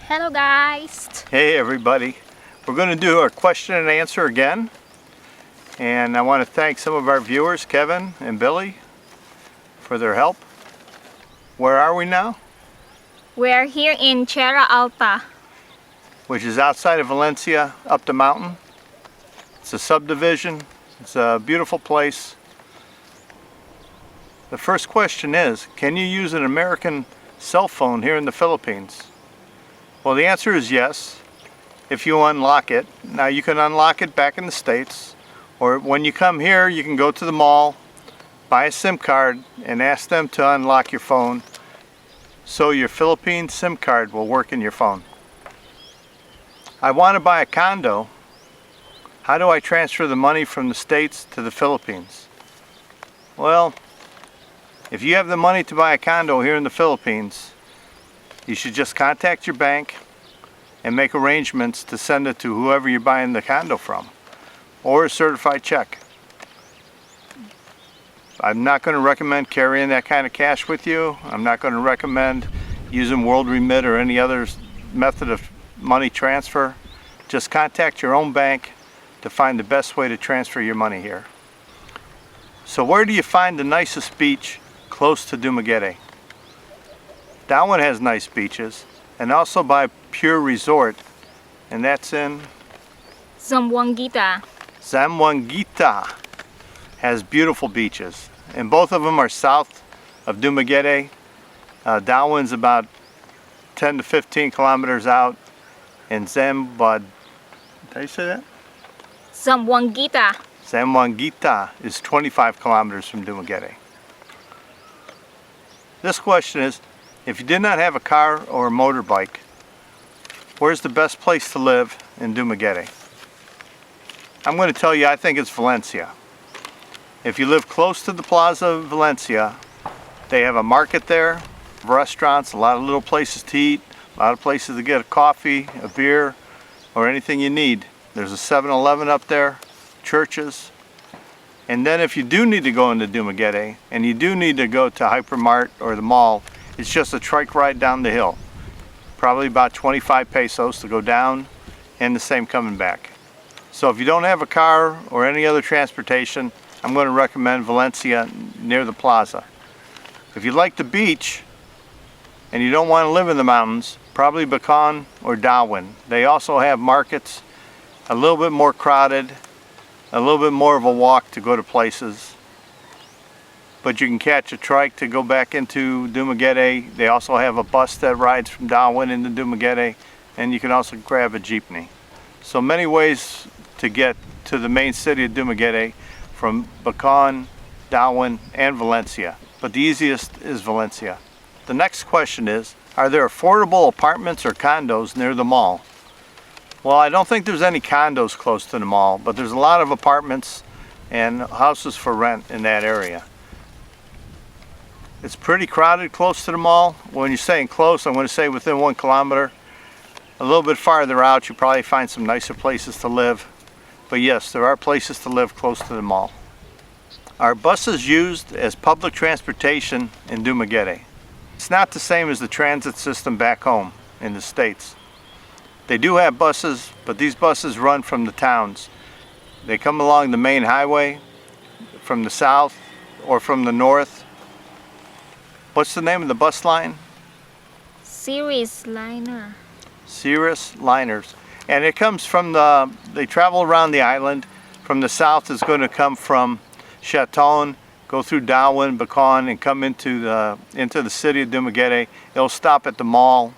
Hello guys! Hey everybody, we're going to do our question and answer again, and I want to thank some of our viewers, Kevin and Billy, for their help. Where are we now? We're here in Sierra Alta, which is outside of Valencia, up the mountain. It's a subdivision. It's a beautiful place. The first question is, can you use an American cell phone here in the Philippines? Well, the answer is yes, if you unlock it. Now you can unlock it back in the States, or when you come here you can go to the mall, buy a SIM card and ask them to unlock your phone so your Philippine SIM card will work in your phone. I want to buy a condo. How do I transfer the money from the States to the Philippines? Well, if you have the money to buy a condo here in the Philippines, you should just contact your bank and make arrangements to send it to whoever you're buying the condo from, or a certified check. I'm not going to recommend carrying that kind of cash with you. I'm not going to recommend using World Remit or any other method of money transfer. Just contact your own bank to find the best way to transfer your money here. So where do you find the nicest beach close to Dumaguete? That one has nice beaches, and also by Pure Resort, and that's in Zamboanga. Zamboanga has beautiful beaches, and both of them are south of Dumaguete. Darwin's about 10 to 15 kilometers out, and Zamboanga, did I say that? Zamboanga is 25 kilometers from Dumaguete. This question is, if you did not have a car or a motorbike, where's the best place to live in Dumaguete? I'm going to tell you, I think it's Valencia. If you live close to the Plaza of Valencia, they have a market there, restaurants, a lot of little places to eat, a lot of places to get a coffee, a beer, or anything you need. There's a 7-Eleven up there, churches. And then if you do need to go into Dumaguete, and you do need to go to Hypermart or the mall, it's just a trike ride down the hill. Probably about 25 pesos to go down, and the same coming back. So if you don't have a car or any other transportation, I'm going to recommend Valencia near the plaza. If you like the beach and you don't want to live in the mountains, probably Bacan or Darwin. They also have markets, a little bit more crowded, a little bit more of a walk to go to places. But you can catch a trike to go back into Dumaguete. They also have a bus that rides from Darwin into Dumaguete, and you can also grab a jeepney. So many ways to get to the main city of Dumaguete from Bacan, Darwin, and Valencia. But the easiest is Valencia. The next question is, are there affordable apartments or condos near the mall? Well, I don't think there's any condos close to the mall, but there's a lot of apartments and houses for rent in that area. It's pretty crowded close to the mall. When you're saying close, I'm going to say within 1 kilometer. A little bit farther out, you probably find some nicer places to live. But yes, there are places to live close to the mall. Are buses used as public transportation in Dumaguete? It's not the same as the transit system back home in the States. They do have buses, but these buses run from the towns. They come along the main highway from the south or from the north. What's the name of the bus line? Cirrus Liner. Cirrus Liners. And it comes from they travel around the island. From the south is going to come from Chaton, go through Darwin, Bacan, and come into the city of Dumaguete. It'll stop at the mall.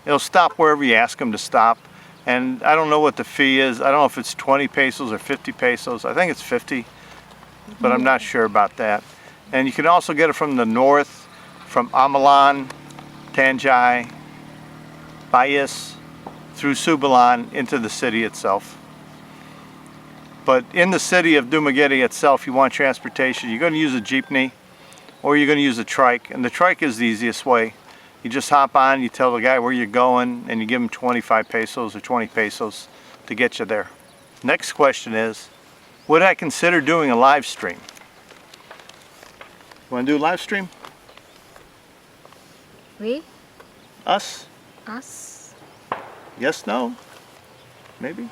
It'll stop wherever you ask them to stop. And I don't know what the fee is. I don't know if it's 20 pesos or 50 pesos. I think it's 50, but I'm not sure about that. And you can also get it from the north, from Amalan, Tanjay, Bayas, through Subalan into the city itself. But in the city of Dumaguete itself, you want transportation, you're going to use a jeepney or you're going to use a trike. And the trike is the easiest way. You just hop on, you tell the guy where you're going, and you give him 25 pesos or 20 pesos to get you there. Next question is, would I consider doing a live stream? Want to do a live stream? We? Us? Us? Yes, no? Maybe?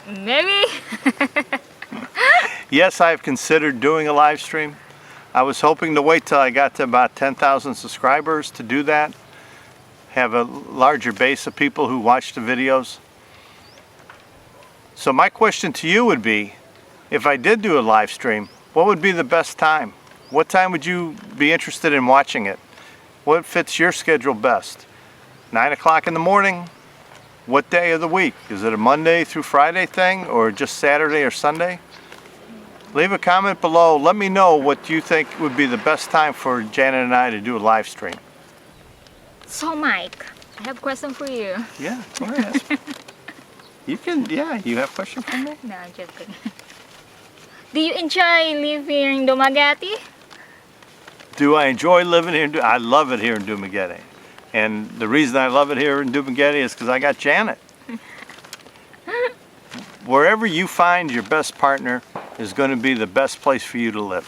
Maybe. Yes, I've considered doing a live stream. I was hoping to wait till I got to about 10,000 subscribers to do that. Have a larger base of people who watch the videos. So my question to you would be, if I did do a live stream, what would be the best time? What time would you be interested in watching it? What fits your schedule best? 9 o'clock in the morning? What day of the week? Is it a Monday through Friday thing or just Saturday or Sunday? Leave a comment below. Let me know what you think would be the best time for Janet and I to do a live stream. So Mike, I have a question for you. Yeah, go ahead. You have a question for me? No, I'm just kidding. Do you enjoy living in Dumaguete? Do I enjoy living here? I love it here in Dumaguete. And the reason I love it here in Dumaguete is because I got Janet. Wherever you find your best partner is going to be the best place for you to live.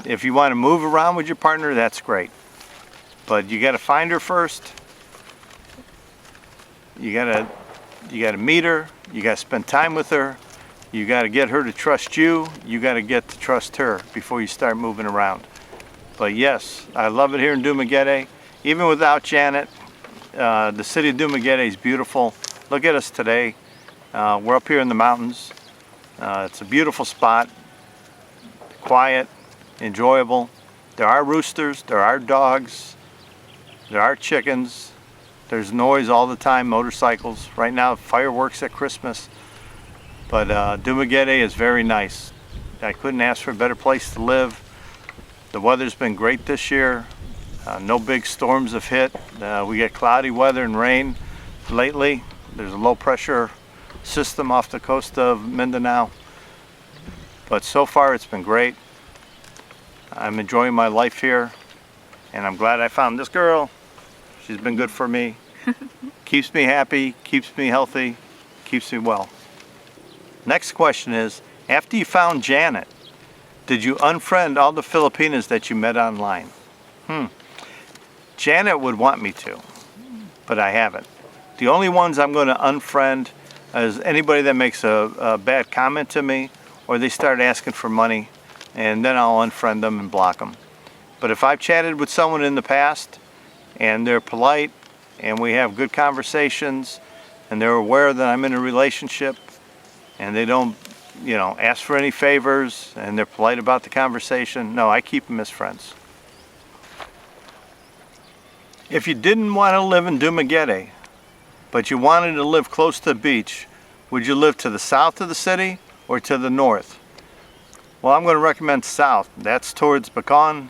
If you want to move around with your partner, that's great. But you got to find her first. You got to meet her. You got to spend time with her. You got to get her to trust you. You got to get to trust her before you start moving around. But yes, I love it here in Dumaguete. Even without Janet, the city of Dumaguete is beautiful. Look at us today. We're up here in the mountains. It's a beautiful spot. Quiet, enjoyable. There are roosters, there are dogs, there are chickens. There's noise all the time, motorcycles. Right now, fireworks at Christmas. But Dumaguete is very nice. I couldn't ask for a better place to live. The weather's been great this year. No big storms have hit. We get cloudy weather and rain lately. There's a low pressure system off the coast of Mindanao. But so far it's been great. I'm enjoying my life here. And I'm glad I found this girl. She's been good for me. Keeps me happy, keeps me healthy, keeps me well. Next question is, after you found Janet, did you unfriend all the Filipinas that you met online? Janet would want me to, but I haven't. The only ones I'm going to unfriend is anybody that makes a bad comment to me or they start asking for money, and then I'll unfriend them and block them. But if I've chatted with someone in the past and they're polite and we have good conversations and they're aware that I'm in a relationship and they don't, ask for any favors and they're polite about the conversation, no, I keep them as friends. If you didn't want to live in Dumaguete, but you wanted to live close to the beach, would you live to the south of the city or to the north? Well, I'm going to recommend south. That's towards Bacon,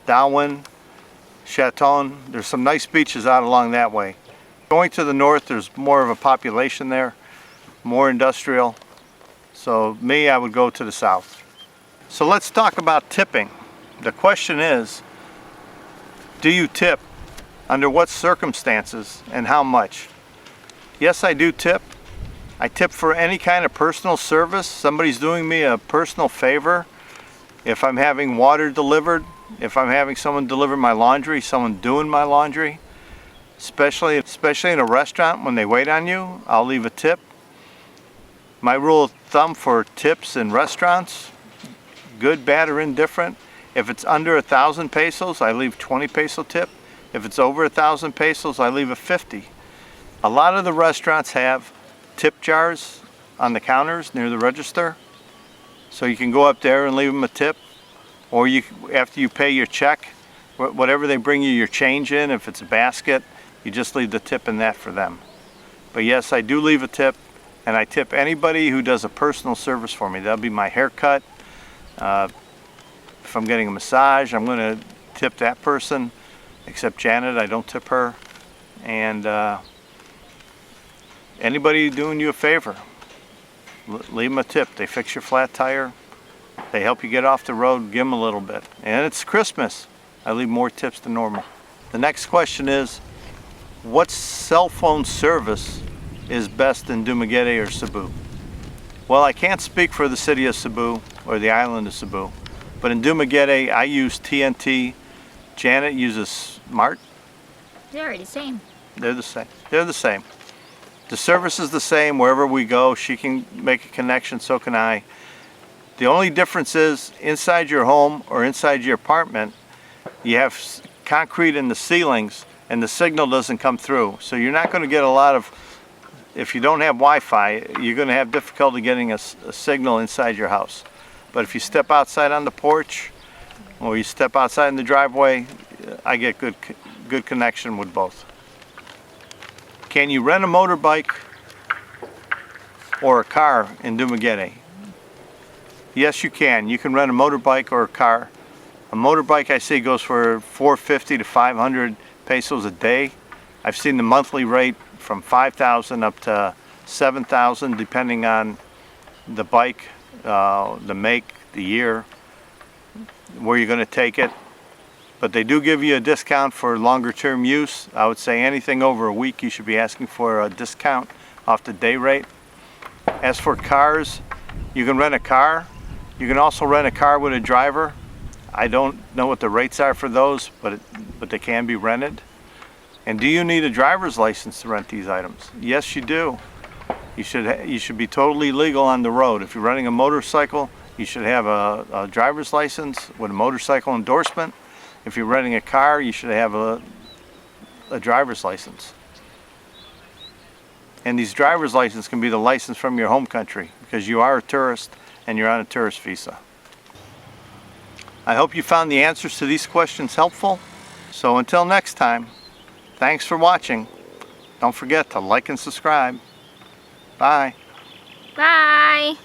Darwin, Chaton. There's some nice beaches out along that way. Going to the north, there's more of a population there, more industrial. So me, I would go to the south. So let's talk about tipping. The question is, do you tip? Under what circumstances and how much? Yes, I do tip. I tip for any kind of personal service. Somebody's doing me a personal favor. If I'm having water delivered, if I'm having someone deliver my laundry, someone doing my laundry, especially in a restaurant when they wait on you, I'll leave a tip. My rule of thumb for tips in restaurants, good, bad, or indifferent, if it's under 1,000 pesos, I leave 20 peso tip. If it's over 1,000 pesos, I leave a 50. A lot of the restaurants have tip jars on the counters near the register. So you can go up there and leave them a tip. Or after you pay your check, whatever they bring you your change in, if it's a basket, you just leave the tip in that for them. But yes, I do leave a tip, and I tip anybody who does a personal service for me. That'll be my haircut. If I'm getting a massage, I'm going to tip that person. Except Janet, I don't tip her. And anybody doing you a favor, leave them a tip. They fix your flat tire, they help you get off the road, give them a little bit. And it's Christmas, I leave more tips than normal. The next question is, what cell phone service is best in Dumaguete or Cebu? Well, I can't speak for the city of Cebu or the island of Cebu, but in Dumaguete I use TNT. Janet uses Smart. They're the same. They're the same. They're the same. The service is the same wherever we go. She can make a connection, so can I. The only difference is inside your home or inside your apartment, you have concrete in the ceilings and the signal doesn't come through. So you're not going to get a lot of, if you don't have Wi-Fi, you're going to have difficulty getting a signal inside your house. But if you step outside on the porch or you step outside in the driveway, I get good connection with both. Can you rent a motorbike or a car in Dumaguete? Yes, you can. You can rent a motorbike or a car. A motorbike, I see, goes for 450 to 500 pesos a day. I've seen the monthly rate from 5,000 up to 7,000, depending on the bike, the make, the year, where you're going to take it. But they do give you a discount for longer term use. I would say anything over a week, you should be asking for a discount off the day rate. As for cars, you can rent a car. You can also rent a car with a driver. I don't know what the rates are for those, but they can be rented. And do you need a driver's license to rent these items? Yes, you do. You should be totally legal on the road. If you're renting a motorcycle, you should have a driver's license with a motorcycle endorsement. If you're renting a car, you should have a driver's license. And these driver's licenses can be the license from your home country because you are a tourist and you're on a tourist visa. I hope you found the answers to these questions helpful. So until next time, thanks for watching. Don't forget to like and subscribe. Bye. Bye!